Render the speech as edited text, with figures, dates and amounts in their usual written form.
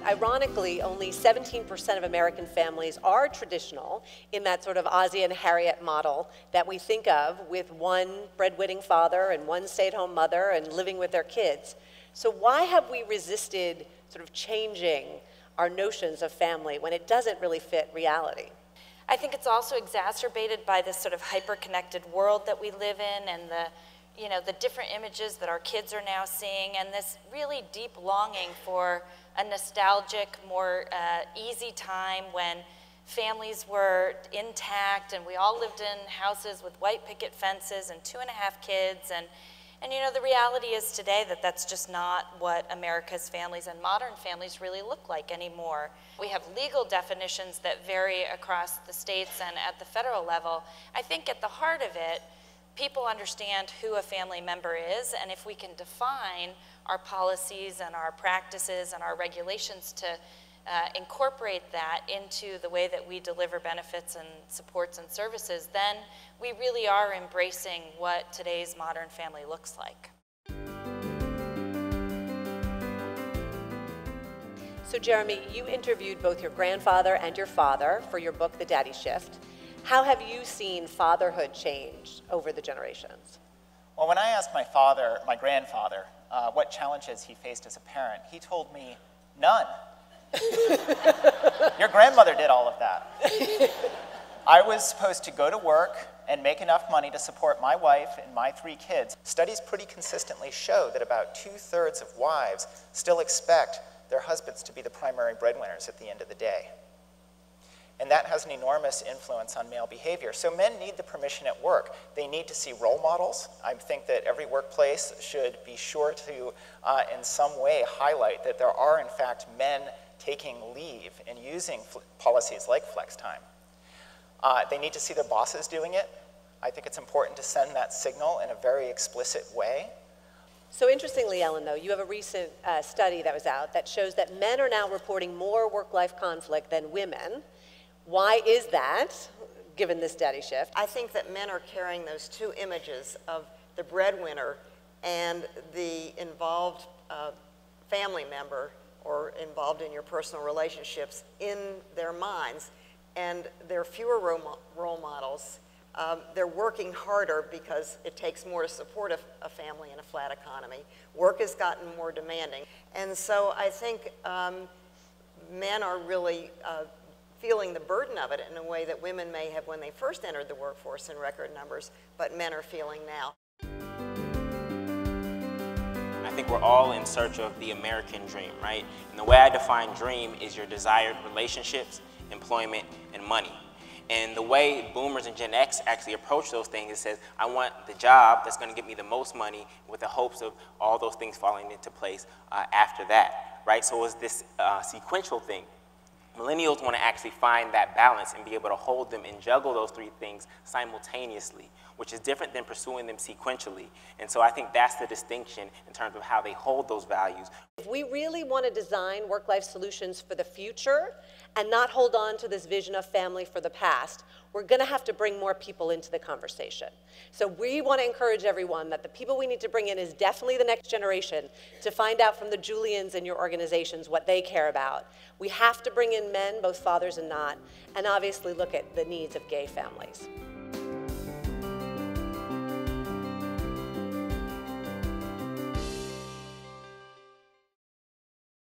Ironically, only 17% of American families are traditional in that sort of Ozzie and Harriet model that we think of, with one breadwinning father and one stay-at-home mother and living with their kids. So why have we resisted sort of changing our notions of family when it doesn't really fit reality? I think it's also exacerbated by this sort of hyper-connected world that we live in, and the different images that our kids are now seeing, and this really deep longing for a nostalgic, more easy time when families were intact and we all lived in houses with white picket fences and 2.5 kids. And the reality is today that that's just not what America's families and modern families really look like anymore. We have legal definitions that vary across the states and at the federal level. I think at the heart of it, people understand who a family member is, and if we can define our policies and our practices and our regulations to incorporate that into the way that we deliver benefits and supports and services, then we really are embracing what today's modern family looks like. So Jeremy, you interviewed both your grandfather and your father for your book, The Daddy Shift. How have you seen fatherhood change over the generations? Well, when I asked my grandfather, what challenges he faced as a parent, he told me, none. Your grandmother did all of that. I was supposed to go to work and make enough money to support my wife and my 3 kids. Studies pretty consistently show that about 2/3 of wives still expect their husbands to be the primary breadwinners at the end of the day. And that has an enormous influence on male behavior. So men need the permission at work. They need to see role models. I think that every workplace should be sure to, in some way, highlight that there are, in fact, men taking leave and using policies like flex time. They need to see their bosses doing it. I think it's important to send that signal in a very explicit way. So interestingly, Ellen, though, you have a recent study that was out that shows that men are now reporting more work-life conflict than women. Why is that, given this daddy shift? I think that men are carrying those 2 images of the breadwinner and the involved family member or involved in your personal relationships in their minds, and there are fewer role models. They're working harder because it takes more to support a family in a flat economy. Work has gotten more demanding. And so I think men are really feeling the burden of it in a way that women may have when they first entered the workforce in record numbers, but men are feeling now. I think we're all in search of the American dream, right? And the way I define dream is your desired relationships, employment, and money. And the way boomers and Gen X actually approach those things, it says, I want the job that's going to get me the most money with the hopes of all those things falling into place after that, right? So it's this sequential thing. Millennials want to actually find that balance and be able to hold them and juggle those 3 things simultaneously, which is different than pursuing them sequentially. And so I think that's the distinction in terms of how they hold those values. If we really want to design work-life solutions for the future and not hold on to this vision of family for the past, we're going to have to bring more people into the conversation. So we want to encourage everyone that the people we need to bring in is definitely the next generation to find out from the Julians in your organizations what they care about. We have to bring in men, both fathers and not, and obviously look at the needs of gay families.